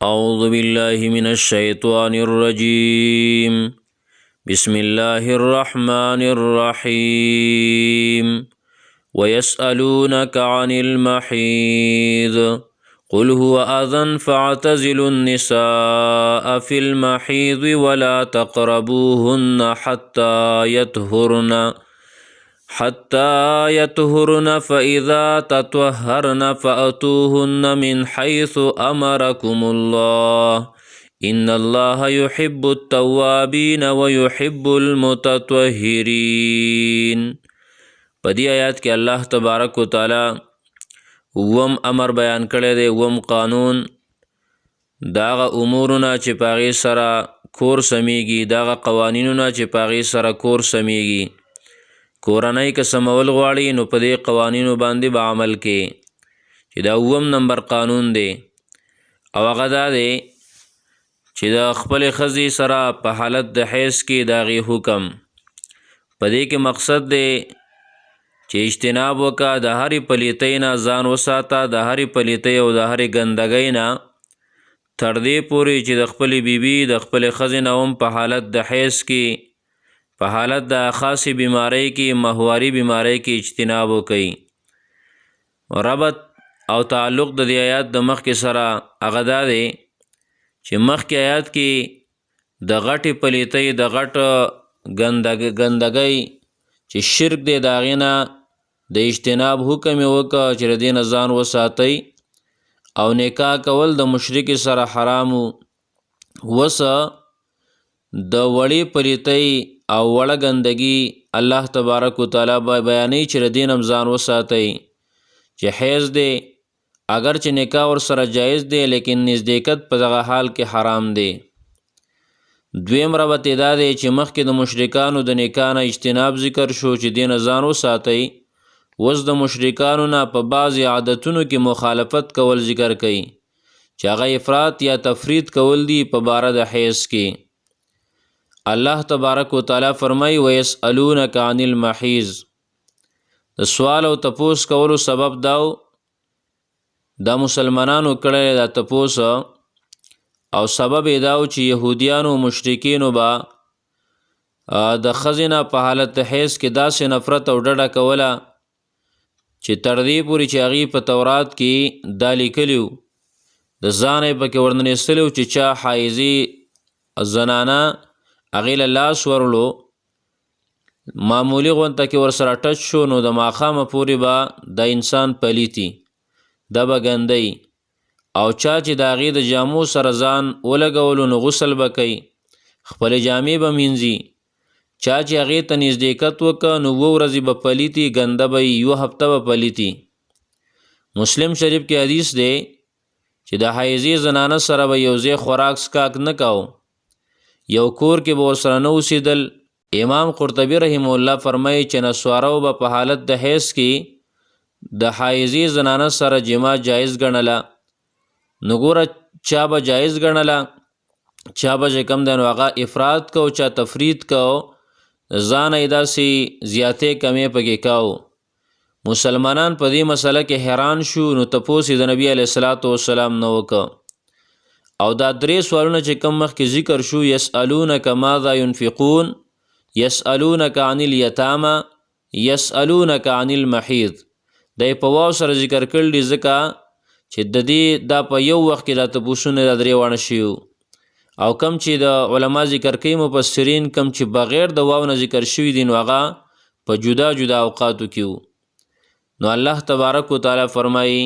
أعوذ بالله من الشيطان الرجيم. بسم الله الرحمن الرحيم. ويسألونك عن المحيض قل هو أذى فاعتزلوا النساء في المحيض ولا تقربوهن حتى يطهرن فإذا تطهرن فأتوهن من حيث أمركم الله إن الله يحب التوابين ويحب المتطهرين. پدی آیات کې الله تبارک و تعالی وم امر بیان کړی دی، وم قانون داغه امورونه چې پاغې سره کور سمیږي، داغه قوانینونه چې پاغې سره کور سمیږي. کورنۍ که سمول غواړي نو په دې قوانینو باندې به عمل کې، چې دا اووم نمبر قانون دی. او هغه دا دی چې د خپلې ښځې سره په حالت د حیض کې د هغې حکم په دې کې مقصد دی چې اجتناب وکړه، د هرې پلیتۍ نه ځان وساته، د هرې پلیتۍ او د هرې ګندګۍ نه، تر دې پورې چې د خپلې بیبي د خپلې ښځې نه هم په حالت د حیض کې، په حالت د خاصې بیماری کې، ماهواري بیماری کې اجتناب وکړي. ربط او تعلق د دې آیات د مخکې سره هغه دا دی چې مخکې آیات کې د غټې پلیتۍ، د غټ ګندګۍ چې شرک دی، د هغې نه د اجتناب حکم یې وکړه چې د دې نه ځان وساتئ. او نکاح کول د مشرکې سره حرامو. وسه د وړې پلیتۍ او وړه ګندګي الله تبارک و تعالی بیانوي چې د دې نه ځان وساتئ. چې حیض دی اگر چې نکاح ورسره جایز دی، لیکن نزدېکت په دغه حال کې حرام دی. دویم ربط یې دا دی چې مخکې د مشرکانو د نکاح نه اجتناب ذکر شو چې دې نه ځان وساتئ، اوس د مشرکانو نه په بعضې عادتونو کې مخالفت کول ذکر کوي چې هغه افراط یا تفرید کول دي په باره د حیض کې. الله تبارک و تعالی فرمایي ویسألونک عن المحیض. د سوال او تپوس کولو سبب داو دا مسلمانانو کړی دا تپوس، او سبب یې داو چې یهودیانو مشرکینو به د ښځې نه په حالت د حیض کې داسې نفرت او ډډه کوله چې تر دې پورې چې هغې په تورات کې دا لیکلي وو، د ځانه یې پکې ورننیستلی وو چې چا حایضي زنانه هغې له لاس ورلو، معمولي غونته کې ورسره ټچ شو، نو د ماښامه پورې به د انسان پلیتي، دا به ګندی. او چا چې د هغې د جامو سره ځان ولګولو نو غسل به کوي، خپلې جامې به مینځي. چا چې هغې ته نزدېکت وکړه نو 2 ورځې به پلیتي، ګنده به وي، 1 هفته به پلیتي. مسلم شریف کې حدیث دی چې د حایضي زنانه سره به یو ځای خوراک سکاک نه کاو، یو کور کې به ورسره نه اوسېدل. امام قرطبي رحمه الله فرمایي چې نسوارو به په حالت د حیض کې د حایضي زنانه سره جما جایز ګڼله. نو ګوره چا به جایز ګڼله، چا به چې کم دی نو هغه افراط کو، چا تفرید کو، ځانه یې داسې زیاتې کمې پکې کاو. مسلمانان په دې مسله کې حیران شو، نو تپوس یې د نبي علیه الصلاۃ والسلام نه وکړه. او دا 3 سوالونه چې کم مخکې ذکر شو، یسألونک ماذا ينفقون، یسألونک عن الیتامى، یسألونک عن المحیض، دا یې په واو سره ذکر کړل دي ځکه چې د دې دا په یو وخت کې دا تپوسونه دا 3 واړه شوي. او کم چې د علما ذکر کوي مفسرین، کم چې بغیر د واو نه ذکر شوي دي نو هغه په جدا جدا اوقاتو کې وو. نو الله تبارک و تعالی فرمایي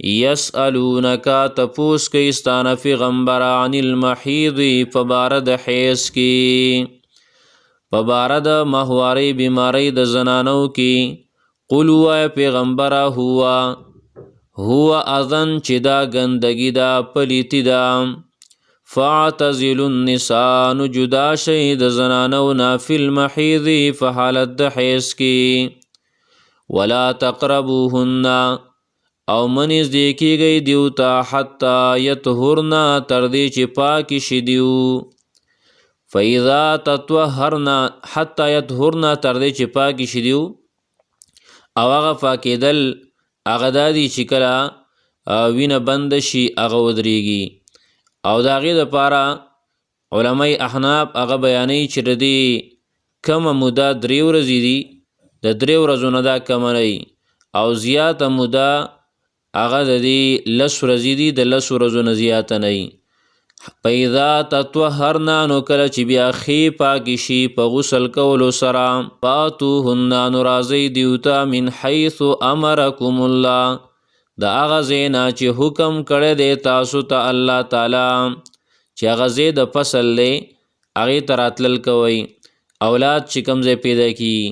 یسألونک، تپوس کوي ستانه پیغمبره، عن المحیض، په باره د حیض کې، په باره د ماهوارۍ بیماری د زنانو کې. قل ووایه پیغمبره هو اذن، چې دا ګندګي ده، پلیتی ده. فاعتزلوا النساء، نو جدا شئ د زنانو نه، فی المحیض، په حالت د حیض کې. ولا تقربوهن، او منځدې کیږئ دیو ته، حتی یطهرن، تر دې چې پاکې شي دیو. فاذا تطهرن، حتی یطهرن، تر دې چې پاکې شي دیو. او هغه پاکېدل هغه دا دي چې کله وینه بند شي هغه ودرېږي، او د هغې دپاره علماء احناف هغه بیانوي چې د دې کمه موده 3 ورځې دي، د 3 ورځو نه دا کمه نه وي، او زیاته موده هغه د دې 10 ورځې دي، د 10 ورځو نه زیاته نه وي. پیدا تطهرنا نو کله چې بیا ښې پاکې شي په غسل کولو سره، فاتوهن نو راځئ دیوته من حیث امرکم الله د هغه ځای نه چې حکم کړی دی تاسو ته الله تعالی، چې هغه ځای د فصل دی هغې ته راتلل کوئ، اولاد چې کوم ځای پیدا کیږي.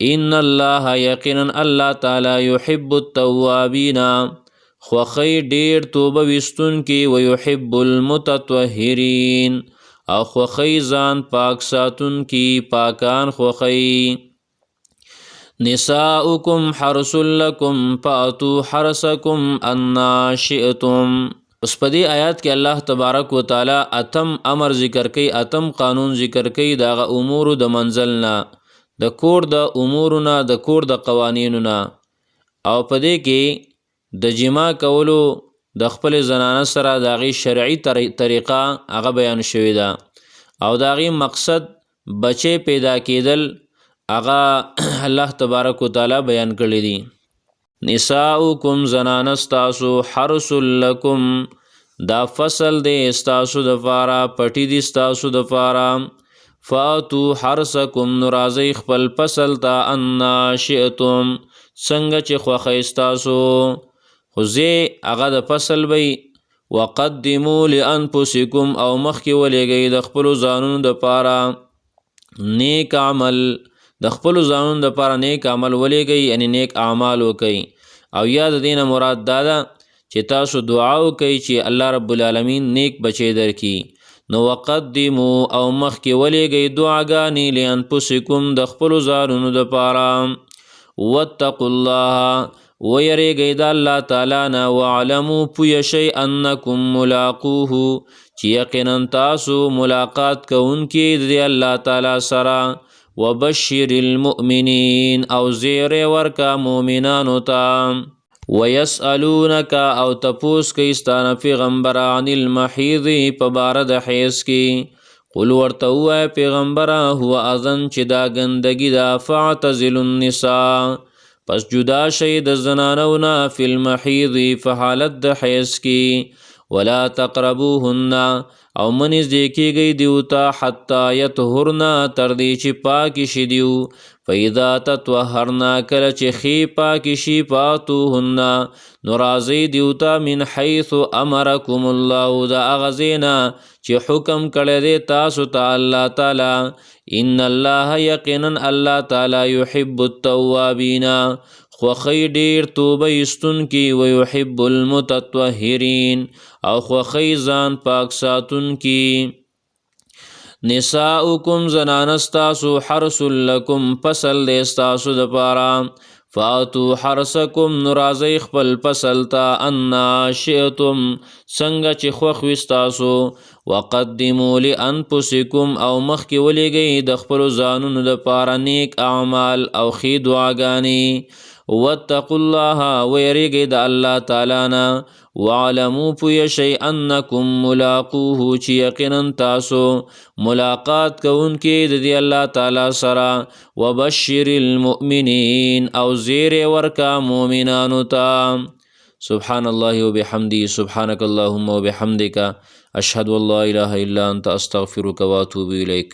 ان الله یقینا الله تعالی یحب التوابین خوښی ډیر توبه ویستونکي، ویحب المتطهرین او خوښی ځان پاک ساتونکي، پاکان خوښی. نساؤکم حرث لکم فاتوا حرثکم انا شئتم. اوس په دې آیات کې الله تبارک و تعالی اتم امر ذکر کوي، اتم قانون ذکر کوي د هغه امورو د منزل نه، د کور د امورو نه، د کور د قوانینو نه. او په دې کې د جما کولو د خپل زنانه سره د هغې شرعي طریقه هغه بیان شوې ده، او د هغې مقصد بچی پیدا کېدل هغه الله تبارک و تعالی بیان کړی دي. نساؤکم زنانه ستاسو حرث لکم دا فصل دی ستاسو دپاره، پټي دي ستاسو دپاره. فاتو حرثکم نو راځئ خپل فصل ته انا شئتم څنګه چې خوښی ستاسو، خو ځای هغه د فصل وی. وقدموا لانفسکم او مخکې ولېږئ د خپلو ځانونو دپاره نیک عمل، د خپلو ځانونو دپاره نیک عمل ولېږئ، یعنی نیک اعمال وکئ. او یا د دې نه مراد دا ده چې تاسو دعا وکئ چې الله رب العالمین نیک بچی درکړي. نو وقدموا او مخکې ولېږئ دعاګانې لانفسکم د خپلو ځانونو دپاره. واتقوا الله ویریږئ د الله تعالی نه، واعلموا پوه شئ انکم ملاقوه چې یقینا تاسو ملاقات کوونکي د الله تعالی سره. وبشر المؤمنین او زیری ورکا مؤمنانو ته. ویسألونک او تپوس کوي ستانه پیغمبره عن المحیض په باره د حیض کې. قل ورته ووایه پیغمبره هو اذن چې دا ګندګي ده، فاعتزلوا النساء پس جدا شئ د زنانو نه، فی المحیض په حالت د حیض کې. ولا تقربوهن او منځدې کیږئ دیو ته حتی یطهرن تر دې چې پاکې شي دیو. فاذا تطهرن کله چې ښې پاکې شي، فاتوهن نو راځئ دیو ته من حیث امرکم الله د هغه ځای نه چې حکم کړی دی تاسو ته الله تعالی. ان الله یقینا الله تعالی یحب التوابین خوښی ډیر توبه ایستونکي، ویحب المتطهرین او خوښی ځان پاک ساتونکي. نساؤکم زنانه ستاسو حرث لکم فصل دی ستاسو دپاره. فاتو حرثکم نو راځئ خپل فصل ته انا شئتم څنګه چې خوښ وي ستاسو. وقدموا لانفسکم او مخکې ولېږئ د خپلو ځانونو دپاره نیک اعمال او ښې دعاګانې. واتقوا الله ویریږئ د الله تعالی نه. واعلموا پوه شئ انکم ملاقوه چې یقینا تاسو ملاقات کوونکي د دې الله تعالی سره. وبشر المؤمنین او زیری ورکا مؤمنانو ته. سبحان الله وبحمده سبحانك اللهم وبحمدك اشهد ان لا اله الا انت استغفرك واتوب اليك.